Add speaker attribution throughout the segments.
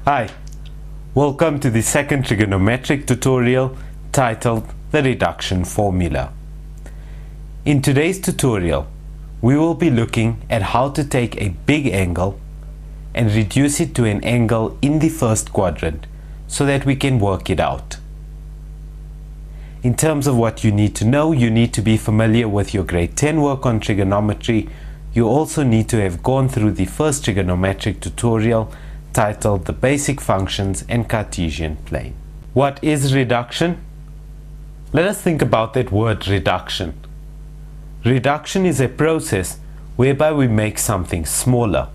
Speaker 1: Hi, welcome to the second trigonometric tutorial titled The Reduction Formula. In today's tutorial, we will be looking at how to take a big angle and reduce it to an angle in the first quadrant so that we can work it out. In terms of what you need to know, you need to be familiar with your grade 10 work on trigonometry. You also need to have gone through the first trigonometric tutorial titled The Basic Functions and Cartesian Plane. What is reduction? Let us think about that word reduction. Reduction is a process whereby we make something smaller.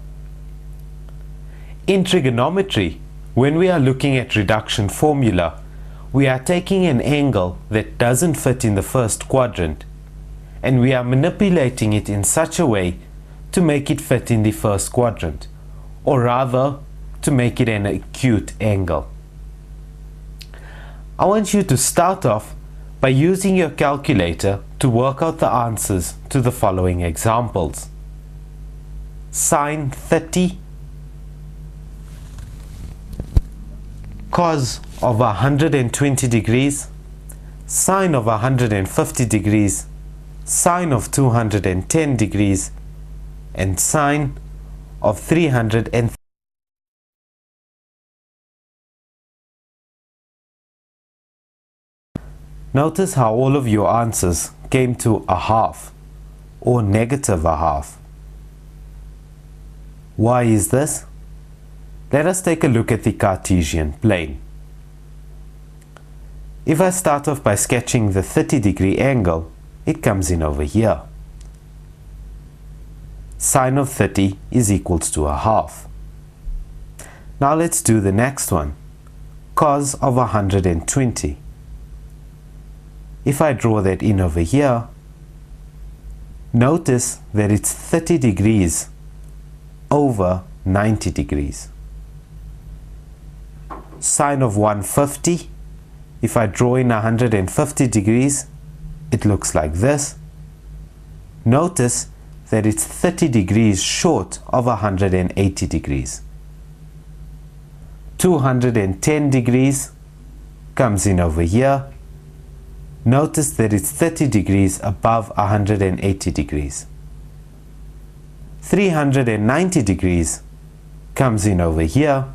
Speaker 1: In trigonometry, when we are looking at reduction formula, we are taking an angle that doesn't fit in the first quadrant and we are manipulating it in such a way to make it fit in the first quadrant, or rather to make it an acute angle. I want you to start off by using your calculator to work out the answers to the following examples. Sine 30, cos of 120 degrees, sine of 150 degrees, sine of 210 degrees, and sine of 330. Notice how all of your answers came to a half or negative a half. Why is this? Let us take a look at the Cartesian plane. If I start off by sketching the 30-degree angle, it comes in over here. Sine of 30 is equals to a half. Now let's do the next one. Cos of 120. If I draw that in over here, notice that it's 30 degrees over 90 degrees. Sine of 150, if I draw in 150 degrees, it looks like this. Notice that it's 30 degrees short of 180 degrees. 210 degrees comes in over here. Notice that it's 30 degrees above 180 degrees. 390 degrees comes in over here.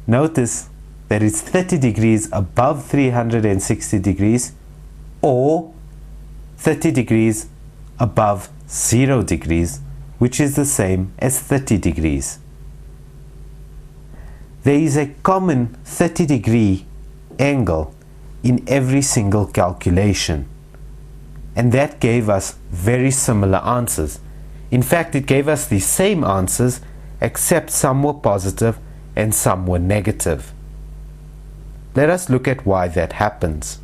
Speaker 1: Notice that it's 30 degrees above 360 degrees or 30 degrees above 0 degrees, which is the same as 30 degrees. There is a common 30-degree angle in every single calculation, and that gave us very similar answers. In fact, it gave us the same answers except some were positive and some were negative. Let us look at why that happens.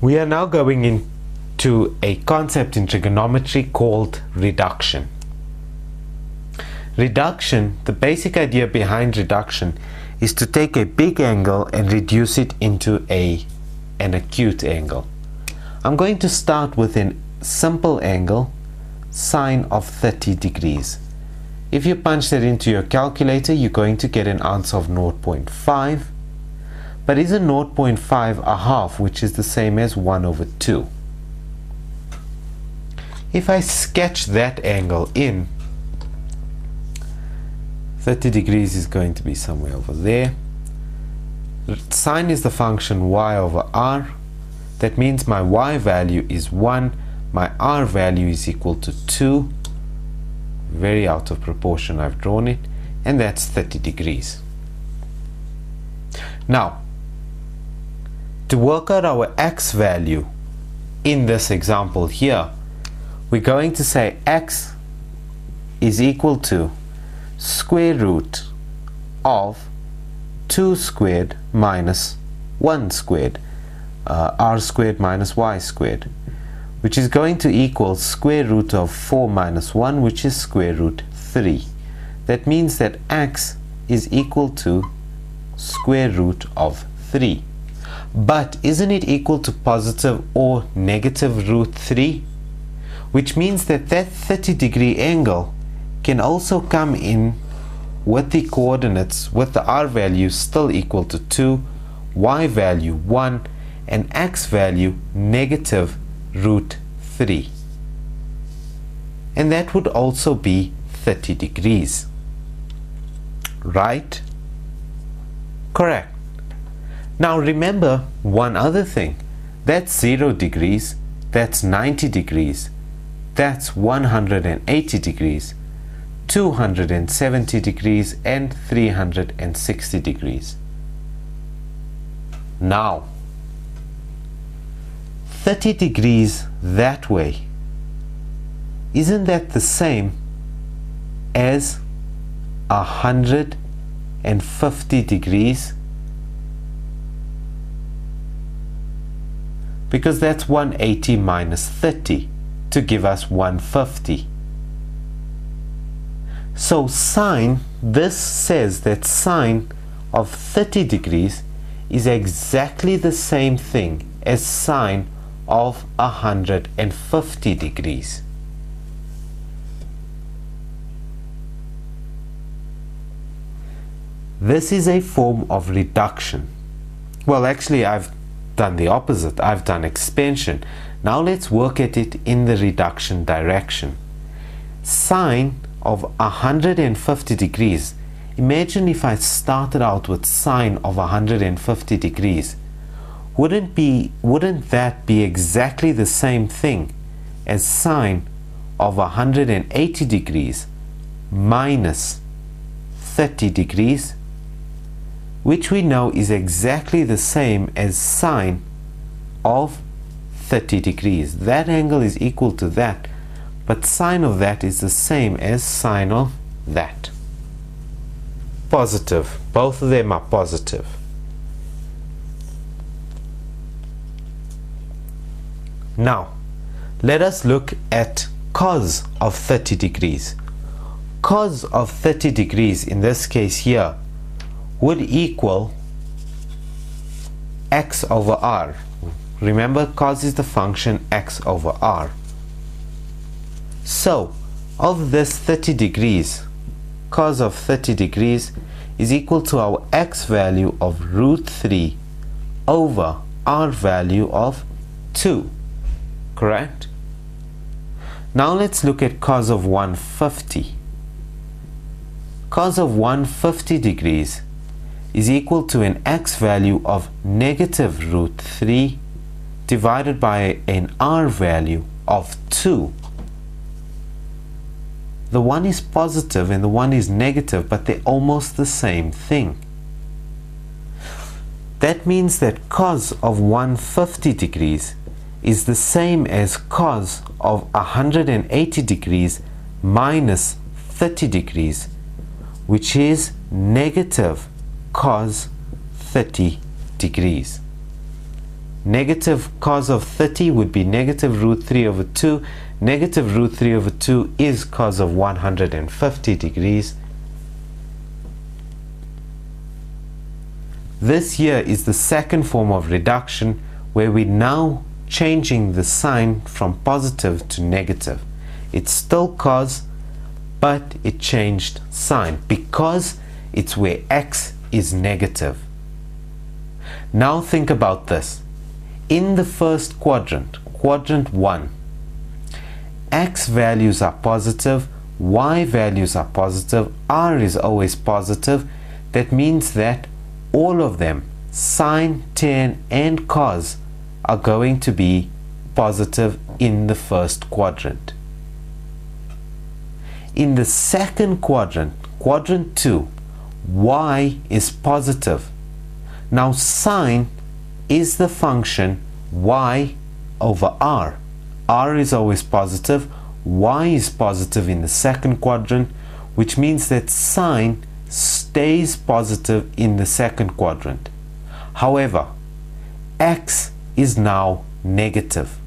Speaker 1: We are now going into a concept in trigonometry called reduction. Reduction, the basic idea behind reduction is to take a big angle and reduce it into an acute angle. I'm going to start with a simple angle, sine of 30 degrees. If you punch that into your calculator, you're going to get an answer of 0.5. But isn't 0.5 a half, which is the same as 1 over 2? If I sketch that angle in, 30 degrees is going to be somewhere over there. Sine is the function y over r. That means my y value is 1, my r value is equal to 2. Very out of proportion I've drawn it, and that's 30 degrees. Now, to work out our x value in this example here, we're going to say x is equal to square root of 2 squared minus 1 squared, r squared minus y squared, which is going to equal square root of 4 minus 1, which is square root 3. That means that x is equal to square root of 3. But isn't it equal to positive or negative root 3? Which means that that 30-degree angle can also come in with the coordinates, with the r value still equal to 2, y value 1, and x value negative root 3. And that would also be 30 degrees. Right? Correct. Now remember one other thing. That's 0 degrees, that's 90 degrees, that's 180 degrees, 270 degrees, and 360 degrees. Now, 30 degrees that way, isn't that the same as 150 degrees? Because that's 180 minus 30 to give us 150. So sine, this says that sine of 30 degrees is exactly the same thing as sine of 150 degrees. This is a form of reduction. Well, actually, I've done the opposite. I've done expansion. Now let's work at it in the reduction direction. Sine of 150 degrees. Imagine if I started out with sine of 150 degrees. Wouldn't that be exactly the same thing as sine of 180 degrees minus 30 degrees? Which we know is exactly the same as sine of 30 degrees. That angle is equal to that, but sine of that is the same as sine of that. Positive. Both of them are positive. Now, let us look at cos of 30 degrees. Cos of 30 degrees, in this case here, would equal x over r. Remember, cos is the function x over r. So, of this 30 degrees, cos of 30 degrees is equal to our x value of root 3 over r value of 2. Correct? Now let's look at cos of 150. Cos of 150 degrees is equal to an x value of negative root 3 divided by an r value of 2. The one is positive and the one is negative, but they're almost the same thing. That means that cos of 150 degrees is the same as cos of 180 degrees minus 30 degrees, which is negative cos 30 degrees. Negative cos of 30 would be negative root 3 over 2. Negative root 3 over 2 is cos of 150 degrees. This here is the second form of reduction, where we're now changing the sign from positive to negative. It's still cos, but it changed sign because it's where x is negative. Now think about this. In the first quadrant, quadrant 1, x values are positive, y values are positive, r is always positive. That means that all of them, sine, tan, and cos, are going to be positive in the first quadrant. In the second quadrant, quadrant 2, y is positive. Now sine is the function y over r. R is always positive, y is positive in the second quadrant, which means that sine stays positive in the second quadrant. However, x is now negative,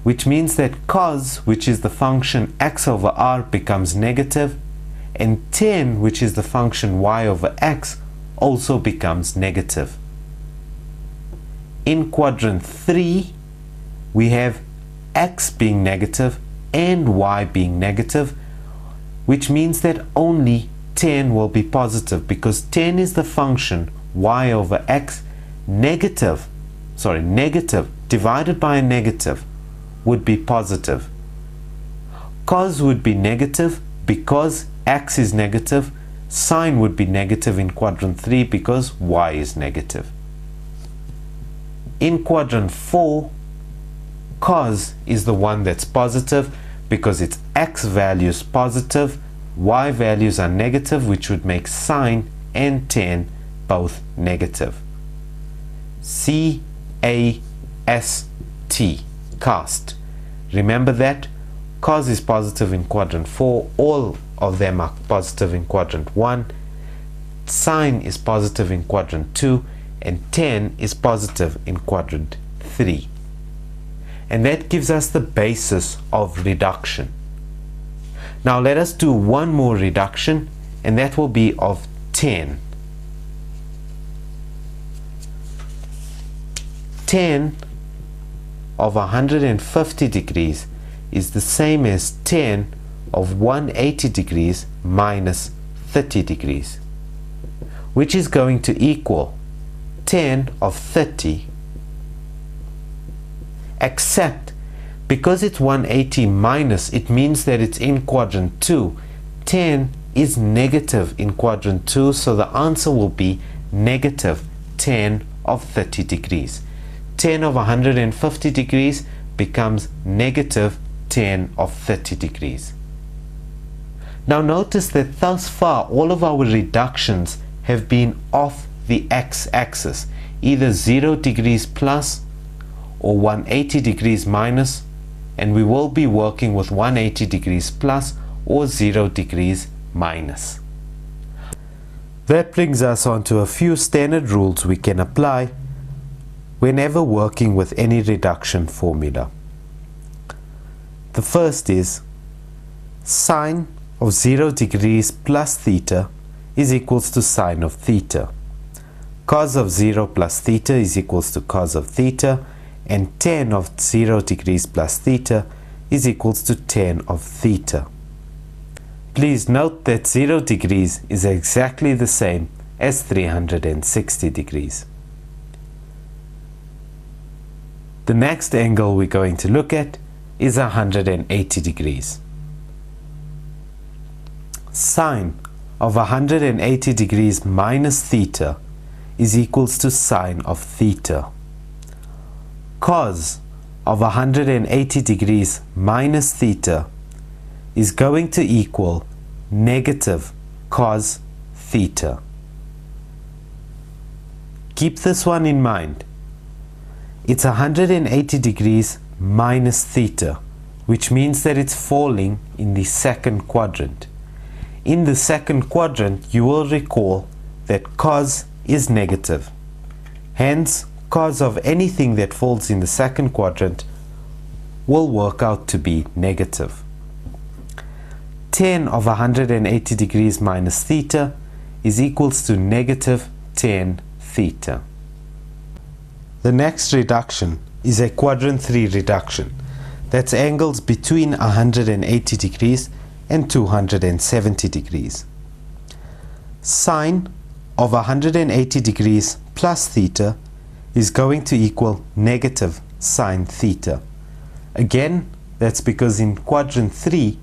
Speaker 1: which means that cos, which is the function x over r, becomes negative, and tan, which is the function y over x, also becomes negative. In quadrant 3, we have x being negative and y being negative, which means that only 10 will be positive because 10 is the function y over x. Negative divided by a negative would be positive. Cos would be negative because x is negative. Sine would be negative in quadrant 3 because y is negative. In quadrant 4, cos is the one that's positive because its x values positive, y values are negative, which would make sine and tan both negative. C-A-S-T, cast. Remember that? Cos is positive in quadrant 4, all of them are positive in quadrant 1, sine is positive in quadrant 2, and tan is positive in quadrant 3. And that gives us the basis of reduction. Now let us do one more reduction, and that will be of 10. Tan of 150 degrees is the same as tan of 180 degrees minus 30 degrees, which is going to equal tan of 30, except because it's 180 minus, it means that it's in quadrant 2. Tan is negative in quadrant 2, so the answer will be negative tan of 30 degrees. Tan of 150 degrees becomes negative tan of 30 degrees. Now notice that thus far all of our reductions have been off the x-axis, either 0 degrees plus or 180 degrees minus, and we will be working with 180 degrees plus or 0 degrees minus. That brings us on to a few standard rules we can apply whenever working with any reduction formula. The first is sine of 0 degrees plus theta is equals to sine of theta. Cos of 0 plus theta is equals to cos of theta, and tan of 0 degrees plus theta is equals to tan of theta. Please note that 0 degrees is exactly the same as 360 degrees. The next angle we're going to look at is 180 degrees. Sine of 180 degrees minus theta is equals to sine of theta. Cos of 180 degrees minus theta is going to equal negative cos theta. Keep this one in mind. It's 180 degrees minus theta, which means that it's falling in the second quadrant. In the second quadrant, you will recall that cos is negative. Hence, cos of anything that falls in the second quadrant will work out to be negative. Tan of 180 degrees minus theta is equals to negative tan theta. The next reduction is a quadrant 3 reduction. That's angles between 180 degrees and 270 degrees. Sine of 180 degrees plus theta is going to equal negative sine theta. Again, that's because in quadrant 3,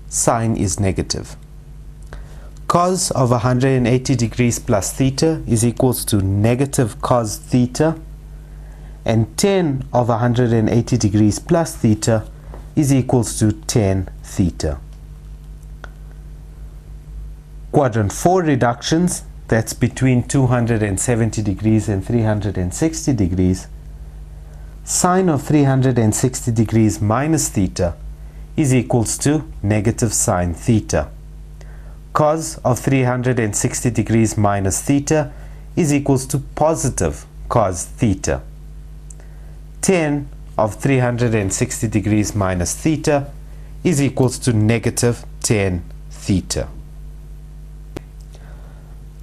Speaker 1: sine is negative. Cos of 180 degrees plus theta is equals to negative cos theta, and tan of 180 degrees plus theta is equals to tan theta. Quadrant 4 reductions, that's between 270 degrees and 360 degrees. Sine of 360 degrees minus theta is equals to negative sine theta. Cos of 360 degrees minus theta is equals to positive cos theta. Tan of 360 degrees minus theta is equals to negative tan theta.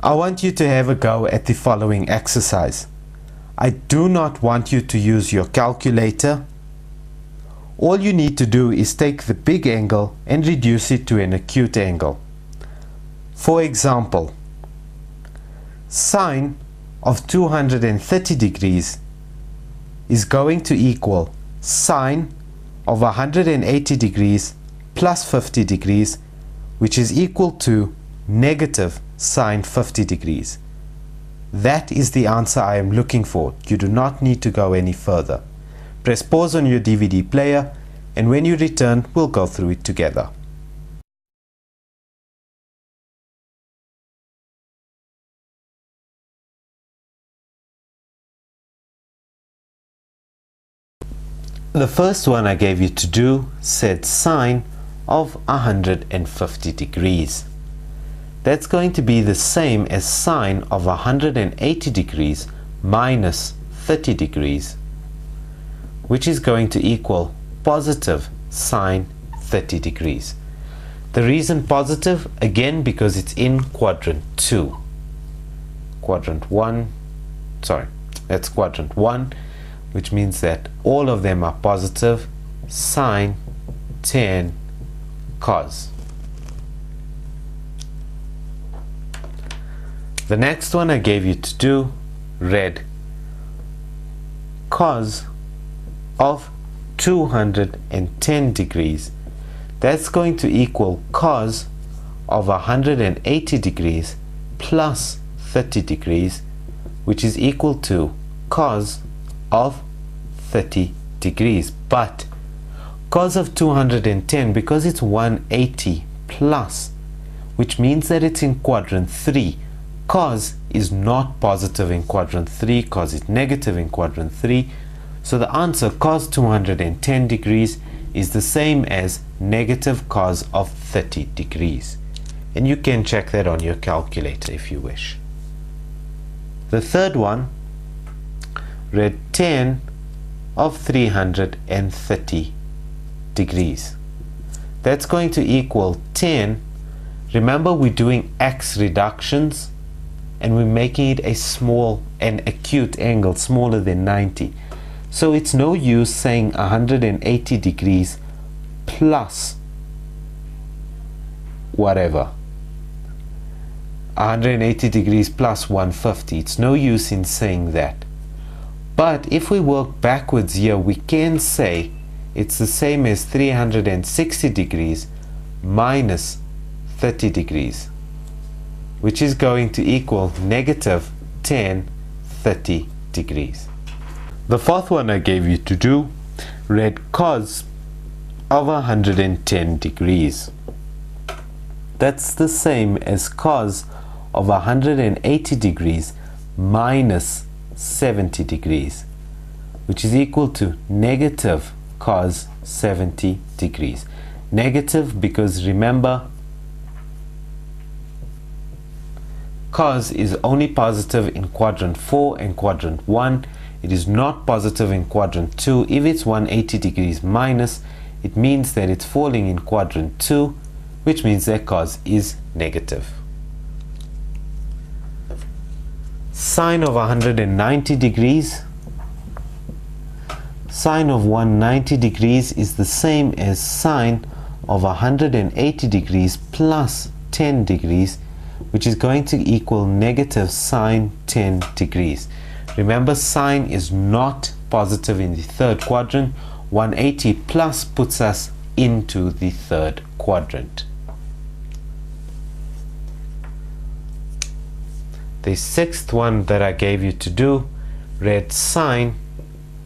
Speaker 1: I want you to have a go at the following exercise. I do not want you to use your calculator. All you need to do is take the big angle and reduce it to an acute angle. For example, sine of 230 degrees is going to equal sine of 180 degrees plus 50 degrees, which is equal to negative sine 50 degrees. That is the answer I am looking for. You do not need to go any further. Press pause on your DVD player, and when you return, we'll go through it together. The first one I gave you to do said sine of 150 degrees. That's going to be the same as sine of 180 degrees minus 30 degrees, which is going to equal positive sine 30 degrees. The reason positive, again, because it's in quadrant 2. Quadrant 1, that's quadrant 1, which means that all of them are positive. Sine, tan, cos. The next one I gave you to do read cos of 210 degrees. That's going to equal cos of 180 degrees plus 30 degrees, which is equal to cos of 30 degrees. But cos of 210, because it's 180 plus, which means that it's in quadrant 3. Cos is not positive in quadrant 3, cos is negative in quadrant 3. So the answer, cos 210 degrees, is the same as negative cos of 30 degrees. And you can check that on your calculator if you wish. The third one read tan of 330 degrees. That's going to equal tan. Remember, we're doing x reductions, and we're making it an acute angle smaller than 90. So it's no use saying 180 degrees plus whatever. 180 degrees plus 150. It's no use in saying that. But if we work backwards here, we can say it's the same as 360 degrees minus 30 degrees. Which is going to equal negative tan 30 degrees. The fourth one I gave you to do read cos of 110 degrees. That's the same as cos of 180 degrees minus 70 degrees, which is equal to negative cos 70 degrees. Negative because remember, cos is only positive in quadrant 4 and quadrant 1. It is not positive in quadrant 2. If it's 180 degrees minus, it means that it's falling in quadrant 2, which means that cos is negative. Sine of 190 degrees. Sine of 190 degrees is the same as sine of 180 degrees plus 10 degrees, which is going to equal negative sine 10 degrees. Remember, sine is not positive in the third quadrant. 180 plus puts us into the third quadrant. The sixth one that I gave you to do read sine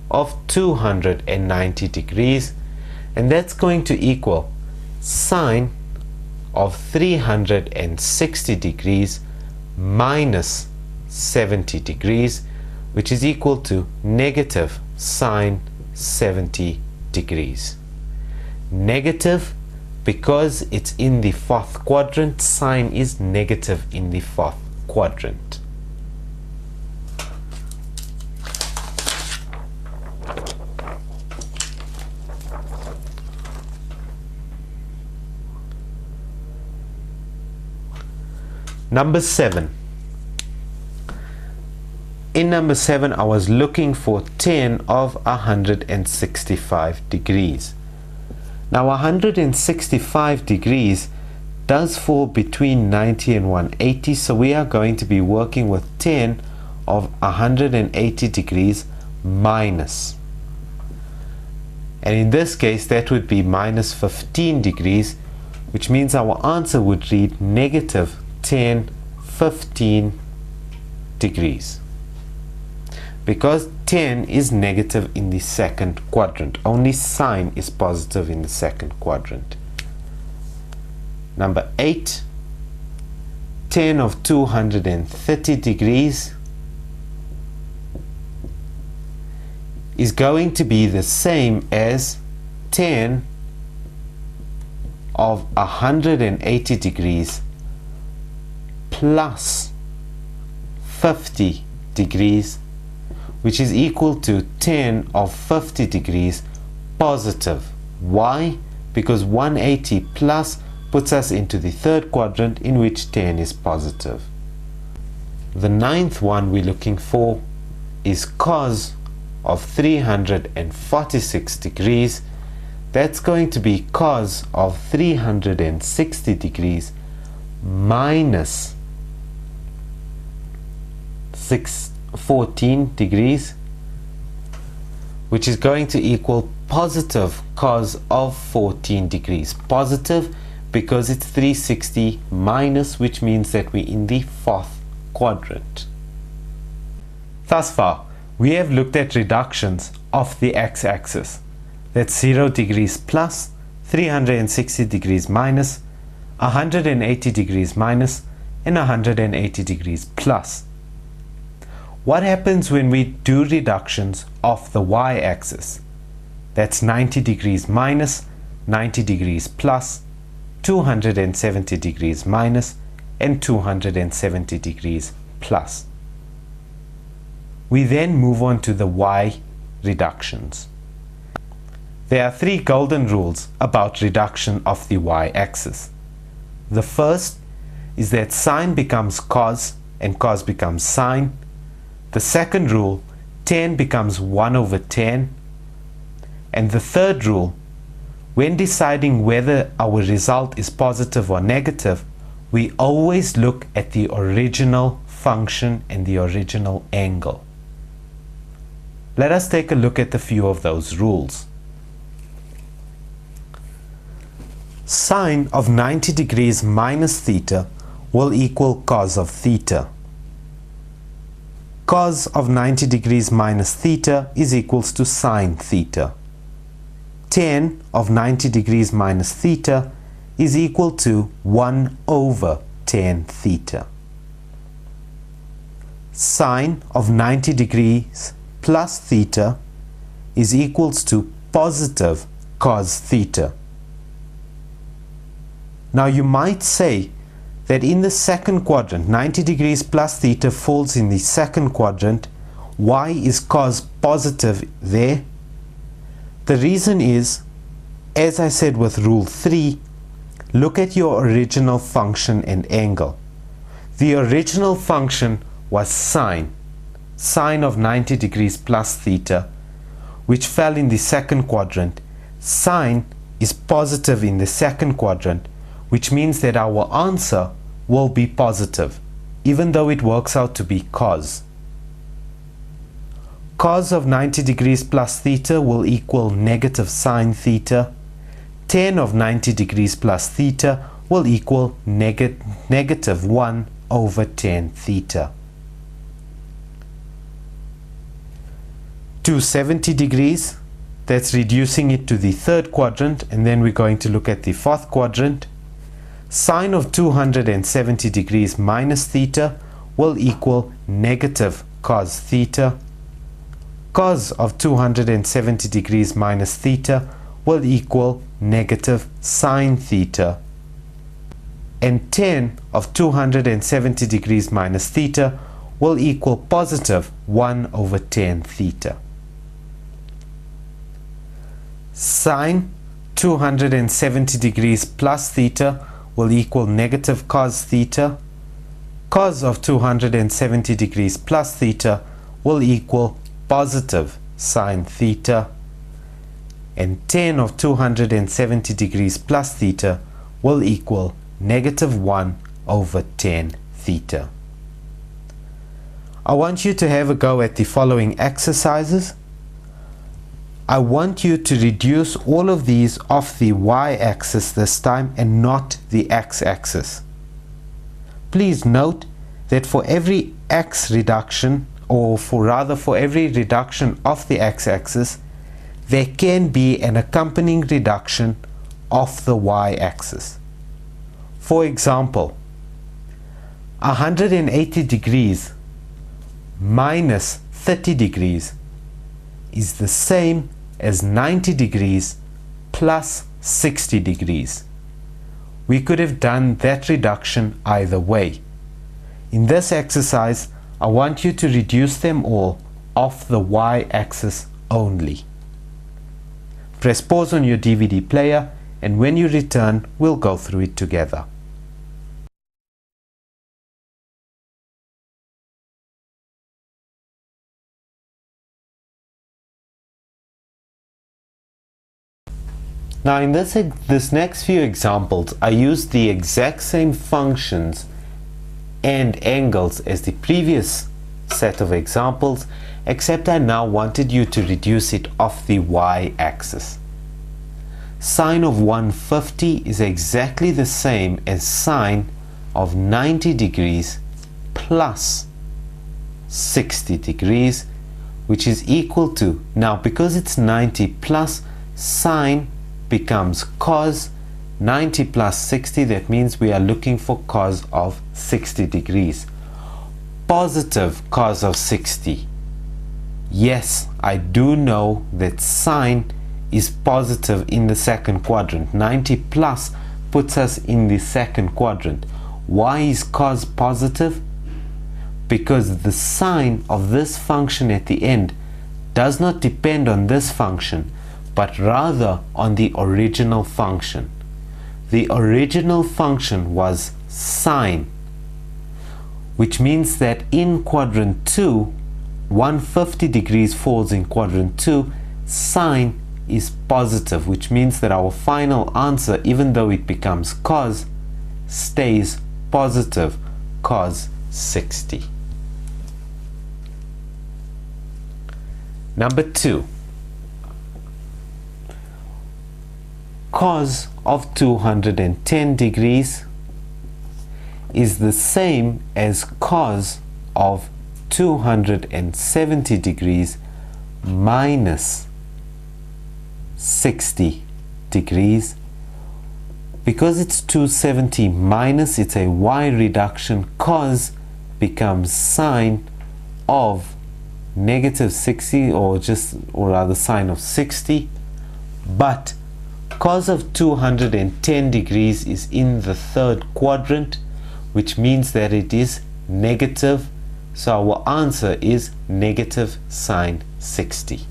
Speaker 1: of 290 degrees, and that's going to equal sine of 360 degrees minus 70 degrees, which is equal to negative sine 70 degrees. Negative because it's in the fourth quadrant. Sine is negative in the fourth quadrant. Number 7. In number 7, I was looking for tan of 165 degrees. Now 165 degrees does fall between 90 and 180, so we are going to be working with tan of 180 degrees minus. And in this case, that would be minus 15 degrees, which means our answer would read negative tan 15 degrees. Because tan is negative in the second quadrant, only sine is positive in the second quadrant. Number 8, tan of 230 degrees is going to be the same as tan of 180 degrees plus 50 degrees, which is equal to tan of 50 degrees positive. Why? Because 180 plus puts us into the third quadrant, in which tan is positive. The 9th one we're looking for is cos of 346 degrees. That's going to be cos of 360 degrees minus 14 degrees, which is going to equal positive cos of 14 degrees. Positive because it's 360 minus, which means that we're in the fourth quadrant. Thus far, we have looked at reductions of the x-axis. That's 0 degrees plus, 360 degrees minus, 180 degrees minus, and 180 degrees plus. What happens when we do reductions of the y-axis? That's 90 degrees minus, 90 degrees plus, 270 degrees minus, and 270 degrees plus. We then move on to the y reductions. There are 3 golden rules about reduction of the y-axis. The first is that sine becomes cos and cos becomes sine. The second rule, tan becomes 1 over tan. And the third rule, when deciding whether our result is positive or negative, we always look at the original function and the original angle. Let us take a look at a few of those rules. Sine of 90 degrees minus theta will equal cos of theta. Cos of 90 degrees minus theta is equals to sine theta. Tan of 90 degrees minus theta is equal to 1 over tan theta. Sine of 90 degrees plus theta is equals to positive cos theta. Now you might say that in the second quadrant, 90 degrees plus theta falls in the second quadrant. Why is cos positive there? The reason is, as I said with rule 3, look at your original function and angle. The original function was sine of 90 degrees plus theta, which fell in the second quadrant. Sine is positive in the second quadrant, which means that our answer will be positive, even though it works out to be cos. Cos of 90 degrees plus theta will equal negative sine theta. Tan of 90 degrees plus theta will equal negative 1 over tan theta. 270 degrees, that's reducing it to the third quadrant, and then we're going to look at the fourth quadrant. Sine of 270 degrees minus theta will equal negative cos theta. Cos of 270 degrees minus theta will equal negative sine theta. And tan of 270 degrees minus theta will equal positive 1 over tan theta. Sine 270 degrees plus theta will equal negative cos theta. Cos of 270 degrees plus theta will equal positive sine theta. And tan of 270 degrees plus theta will equal -1/10 theta. I want you to have a go at the following exercises. I want you to reduce all of these off the y-axis this time and not the x-axis. Please note that for every x reduction, or for every reduction of the x-axis, there can be an accompanying reduction of the y-axis. For example, 180 degrees minus 30 degrees is the same as 90 degrees plus 60 degrees. We could have done that reduction either way. In this exercise, I want you to reduce them all off the y-axis only. Press pause on your DVD player, and when you return, we'll go through it together. Now in this next few examples, I used the exact same functions and angles as the previous set of examples, except I now wanted you to reduce it off the y-axis. Sine of 150 is exactly the same as sine of 90 degrees plus 60 degrees, which is equal to, now because it's 90 plus, sine becomes cos 90 plus 60. That means we are looking for cos of 60 degrees. Positive cos of 60. Yes, I do know that sine is positive in the second quadrant. 90 plus puts us in the second quadrant. Why is cos positive? Because the sign of this function at the end does not depend on this function, but rather on the original function. The original function was sine, which means that in quadrant 2, 150 degrees falls in quadrant 2, sine is positive, which means that our final answer, even though it becomes cos, stays positive, cos 60. Number 2. Cos of 210 degrees is the same as cos of 270 degrees minus 60 degrees. Because it's 270 minus, it's a y reduction, cos becomes sine of negative 60, or rather sine of 60, but cos of 210 degrees is in the third quadrant, which means that it is negative, so our answer is negative sine 60.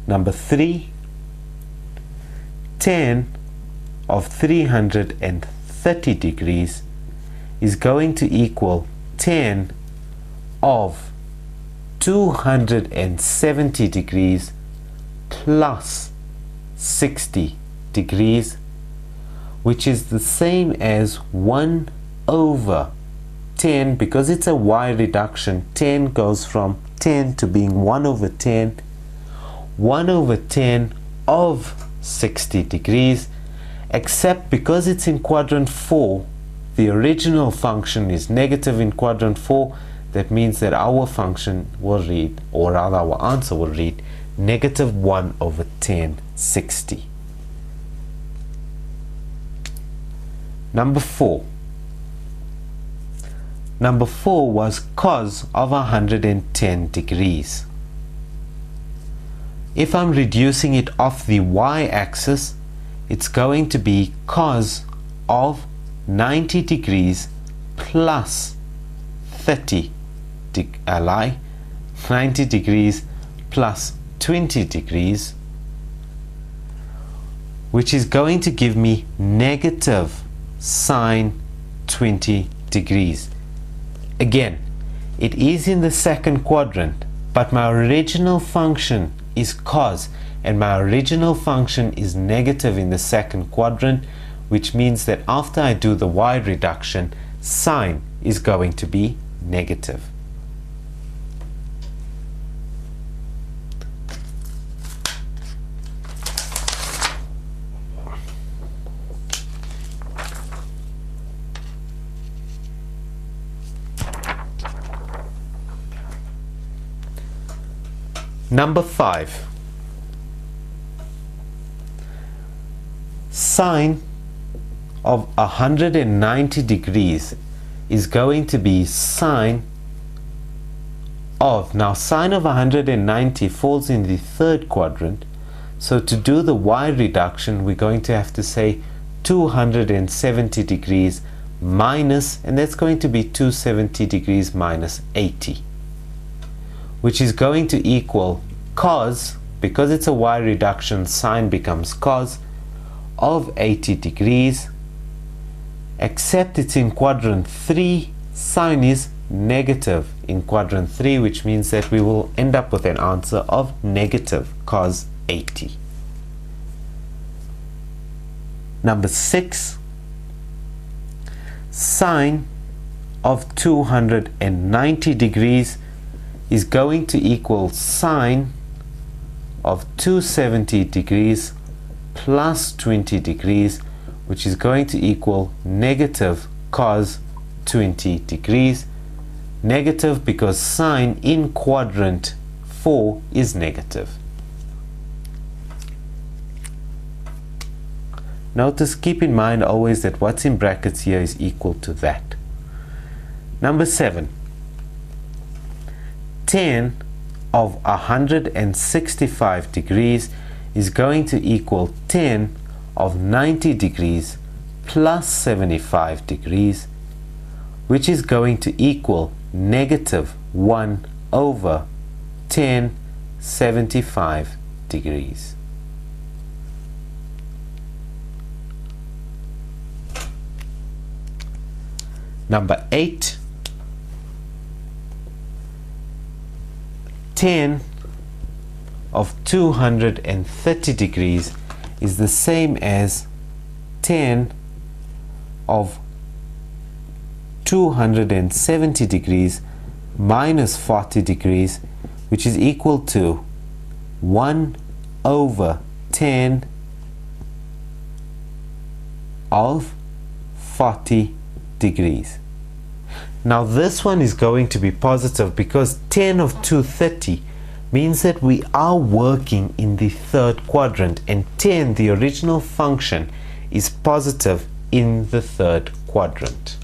Speaker 1: Number 3, tan of 330 degrees is going to equal tan of 270 degrees plus 60 degrees, which is the same as 1 over 10. Because it's a y reduction, 10 goes from 10 to being 1 over 10. 1 over 10 of 60 degrees, except because it's in quadrant 4, the original function is negative in quadrant 4. That means that our function will read, or rather our answer will read, negative 1 over 10, 60. Number 4. Number 4 was cos of 110 degrees. If I'm reducing it off the y-axis, it's going to be cos of 90 degrees plus 30 90 degrees plus 20 degrees, which is going to give me negative sine 20 degrees. Again, it is in the second quadrant, but my original function is cos, and my original function is negative in the second quadrant, which means that after I do the y reduction, sine is going to be negative. Number 5. Sine of 190 degrees is going to be sine of, now sine of 190 falls in the third quadrant, so to do the y reduction we're going to have to say 270 degrees minus, and that's going to be 270 degrees minus 80, which is going to equal cos, because it's a y reduction, sine becomes cos of 80 degrees, except it's in quadrant 3, sine is negative in quadrant 3, which means that we will end up with an answer of negative cos 80. Number 6, sine of 290 degrees is going to equal sine of 270 degrees plus 20 degrees, which is going to equal negative cos 20 degrees. Negative because sine in quadrant 4 is negative. Notice, keep in mind always that what's in brackets here is equal to that. Number 7. Tan of 165 degrees is going to equal tan of 90 degrees plus 75 degrees, which is going to equal negative 1 over tan 75 degrees. Number 8. Tan of 230 degrees is the same as tan of 270 degrees minus 40 degrees, which is equal to 1 over tan of 40 degrees. Now this one is going to be positive because tan of 230 means that we are working in the third quadrant, and tan, the original function, is positive in the third quadrant.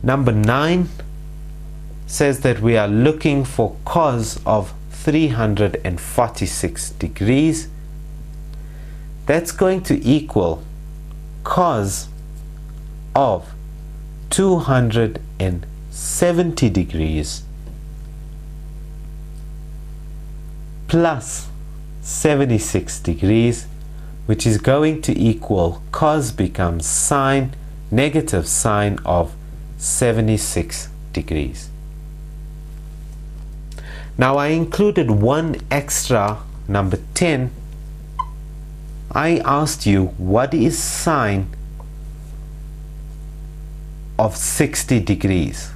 Speaker 1: Number 9 says that we are looking for cos of 346 degrees. That's going to equal cos of 270 degrees plus 76 degrees, which is going to equal cos becomes sine, negative sine of 76 degrees. Now I included one extra, number 10. I asked you what is sine of 60 degrees?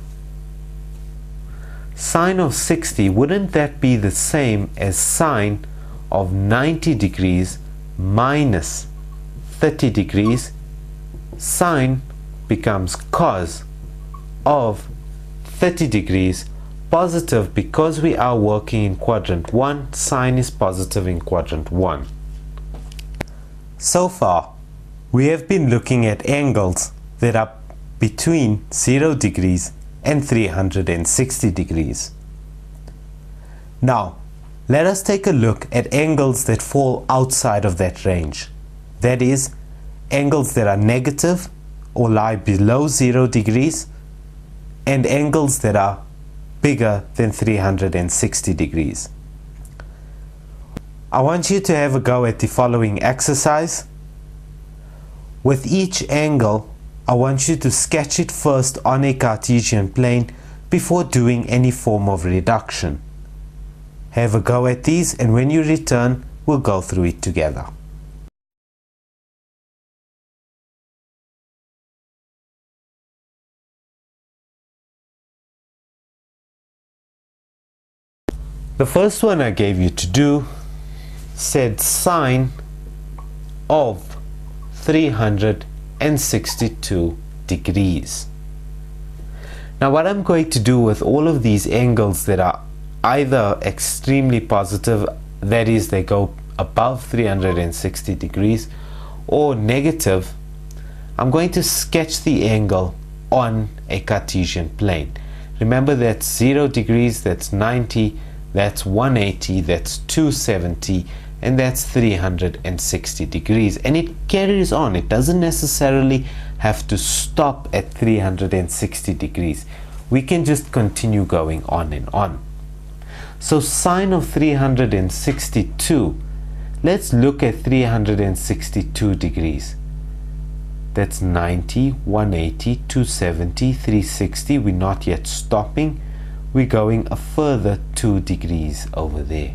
Speaker 1: Sine of 60, wouldn't that be the same as sine of 90 degrees minus 30 degrees? Sine becomes cos of 30 degrees, positive because we are working in quadrant 1. Sine is positive in quadrant 1. So far, we have been looking at angles that are between 0 degrees and 360 degrees. Now, let us take a look at angles that fall outside of that range. That is, angles that are negative or lie below 0 degrees, and angles that are bigger than 360 degrees. I want you to have a go at the following exercise. With each angle, I want you to sketch it first on a Cartesian plane before doing any form of reduction. Have a go at these, and when you return, we'll go through it together. The first one I gave you to do said sine of 362 degrees. Now what I'm going to do with all of these angles that are either extremely positive, that is they go above 360 degrees, or negative, I'm going to sketch the angle on a Cartesian plane. Remember, that's 0 degrees, that's 90, that's 180, that's 270, and that's 360 degrees. And it carries on. It doesn't necessarily have to stop at 360 degrees. We can just continue going on and on. So sine of 362, let's look at 362 degrees. That's 90, 180, 270, 360. We're not yet stopping. We're going a further 2 degrees over there.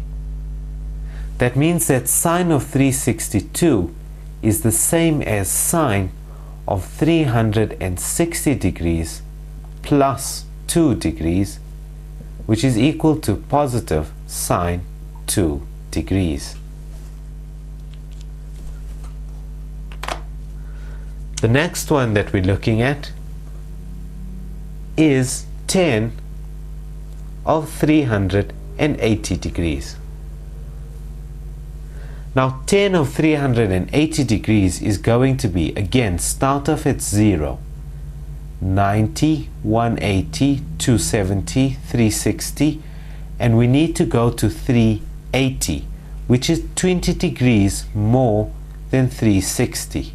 Speaker 1: That means that sine of 362 is the same as sine of 360 degrees plus 2 degrees, which is equal to positive sine 2 degrees. The next one that we're looking at is tan of 380 degrees. Now tan of 380 degrees is going to be, again, start off at 0, 90, 180, 270, 360, and we need to go to 380, which is 20 degrees more than 360.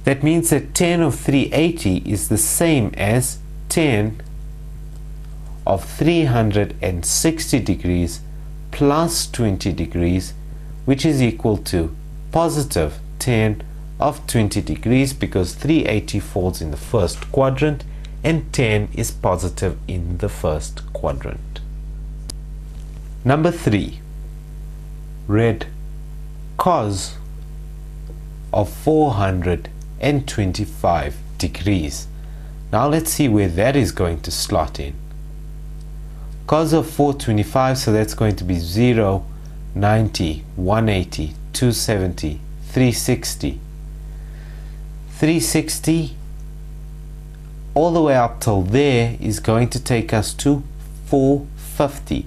Speaker 1: That means that tan of 380 is the same as tan of 360 degrees plus 20 degrees, which is equal to positive tan of 20 degrees, because 380 falls in the first quadrant and tan is positive in the first quadrant. Number 3, read cos of 425 degrees. Now let's see where that is going to slot in. Cos of 425, so that's going to be 0, 90, 180, 270, 360. 360 all the way up till there is going to take us to 450.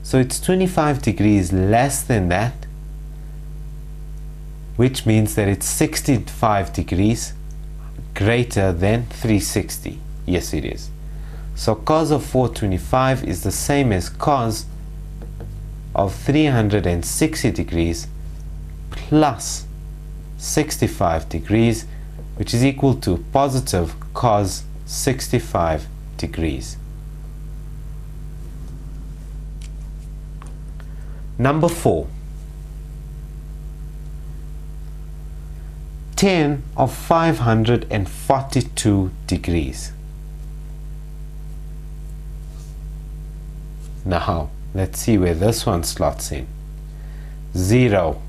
Speaker 1: So it's 25 degrees less than that, which means that it's 65 degrees greater than 360. Yes, it is. So cos of 425 is the same as cos of 360 degrees plus 65 degrees, which is equal to positive cos 65 degrees. Number 4, tan of 542 degrees. Now let's see where this one slots in. 0,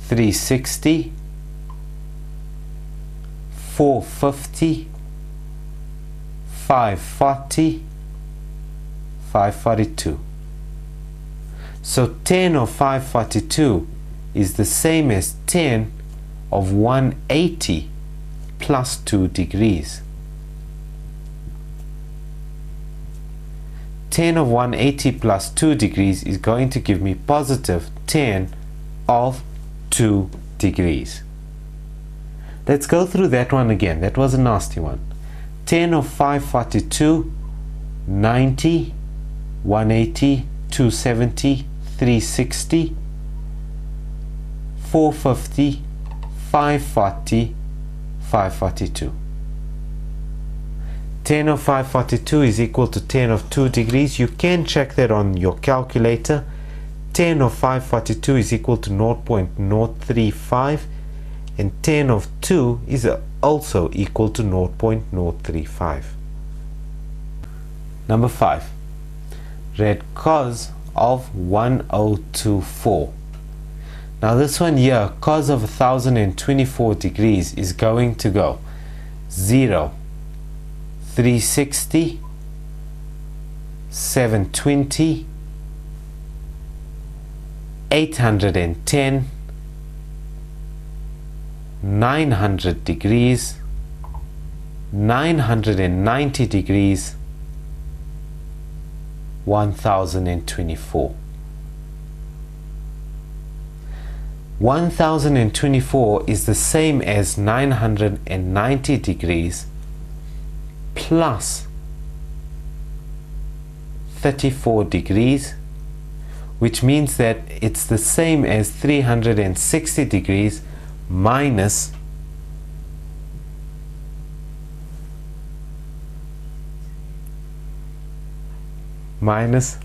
Speaker 1: 360, 450, 540, 542. So tan of 542 is the same as tan of 180 plus 2 degrees. Tan of 180 plus 2 degrees is going to give me positive tan of 2 degrees. Let's go through that one again. That was a nasty one. Tan of 542, 90, 180, 270, 360, 450, 540, 542. Tan of 542 is equal to tan of 2 degrees. You can check that on your calculator. Tan of 542 is equal to 0.035, and tan of 2 is also equal to 0.035. Number 5. Red cos of 1024. Now this one here, cos of 1024 degrees is going to go 0, 360, 720, 810, 900 degrees, 990 degrees, 1024. 1024 is the same as 990 degrees plus 34 degrees, which means that it's the same as 360 degrees minus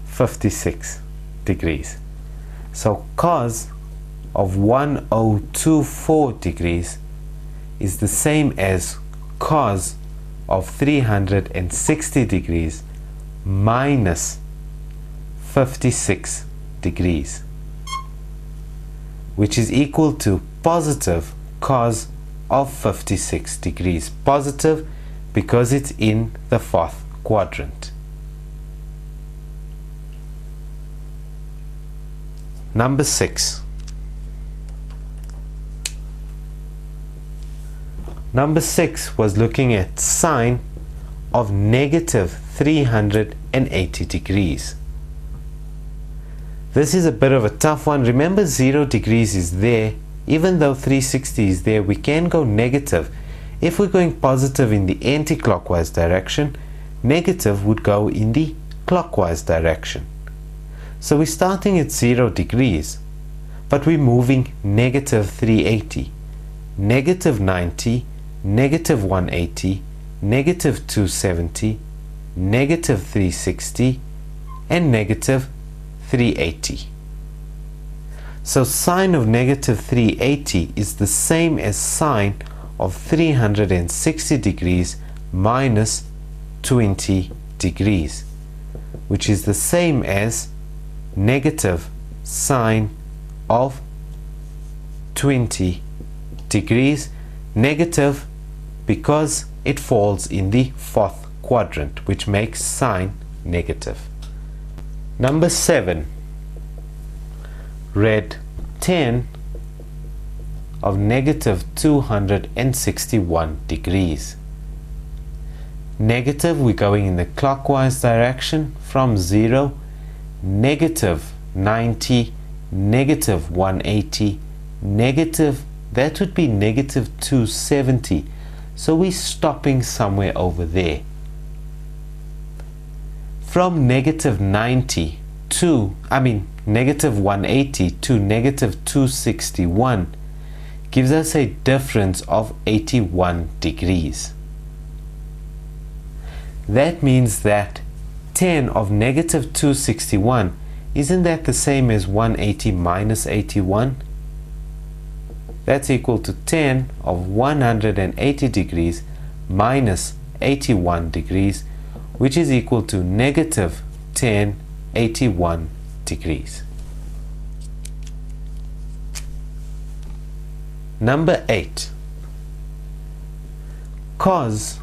Speaker 1: 56 degrees. So cos of 1024 degrees is the same as cos of 360 degrees minus 56 degrees, which is equal to positive cos of 56 degrees. Positive because it's in the fourth quadrant. Number 6. Number 6 was looking at sine of negative 380 degrees. This is a bit of a tough one. Remember, 0 degrees is there. Even though 360 is there, we can go negative. If we're going positive in the anti-clockwise direction, negative would go in the clockwise direction. So we're starting at 0 degrees, but we're moving negative 380, negative 90, negative 180, negative 270, negative 360, and negative 380. So sine of negative 380 is the same as sine of 360 degrees minus 20 degrees, which is the same as negative sine of 20 degrees. Negative because it falls in the fourth quadrant, which makes sine negative. Number 7. Read tan of negative 261 degrees. Negative, we're going in the clockwise direction from 0, negative 90, negative 180, negative, that would be negative 270. So we're stopping somewhere over there. From negative 90 to, negative 180 to negative 261 gives us a difference of 81 degrees. That means that tan of negative 261, isn't that the same as 180 minus 81? That's equal to tan of 180 degrees minus 81 degrees, which is equal to negative tan 81 degrees. Number 8. Cos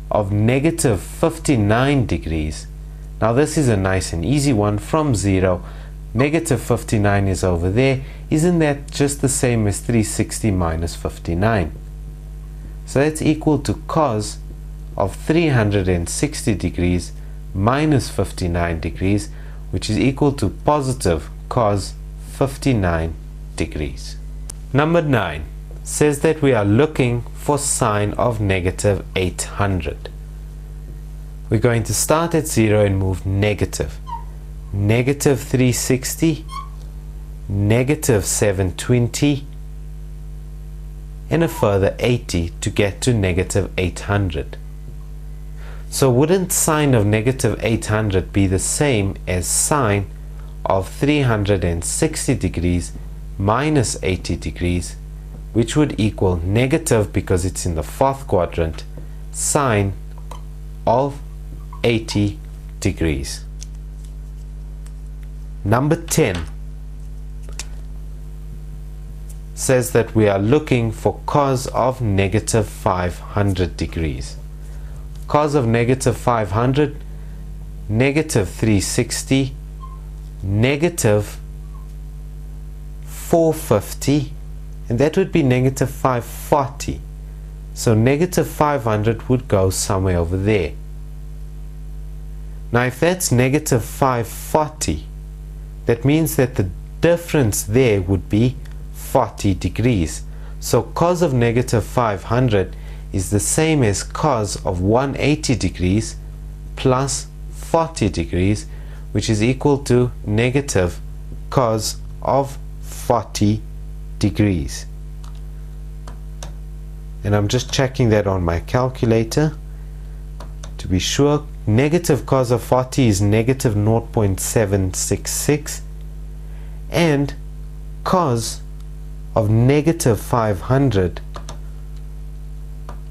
Speaker 1: of negative 59 degrees. Now this is a nice and easy one. From 0, negative 59 is over there. Isn't that just the same as 360 minus 59? So that's equal to cos of 360 degrees minus 59 degrees, which is equal to positive cos 59 degrees. Number 9 says that we are looking for sine of negative 800. We're going to start at 0 and move negative. Negative 360, negative 720, and a further 80 to get to negative 800. So wouldn't sine of negative 800 be the same as sine of 360 degrees minus 80 degrees, which would equal negative, because it's in the fourth quadrant, sine of 80 degrees. Number 10 says that we are looking for cos of negative 500 degrees. Cos of negative 500, negative 360, negative 450, and that would be negative 540. So negative 500 would go somewhere over there. Now if that's negative 540, that means that the difference there would be 40 degrees. So cos of negative 500 is the same as cos of 180 degrees plus 40 degrees, which is equal to negative cos of 40 degrees. And I'm just checking that on my calculator to be sure. Negative cos of 40 is negative 0.766, and cos of negative 500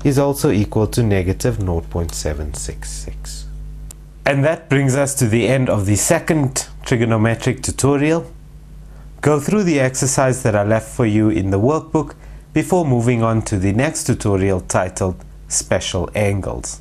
Speaker 1: is also equal to negative 0.766. And that brings us to the end of the second trigonometric tutorial. Go through the exercise that I left for you in the workbook before moving on to the next tutorial titled Special Angles.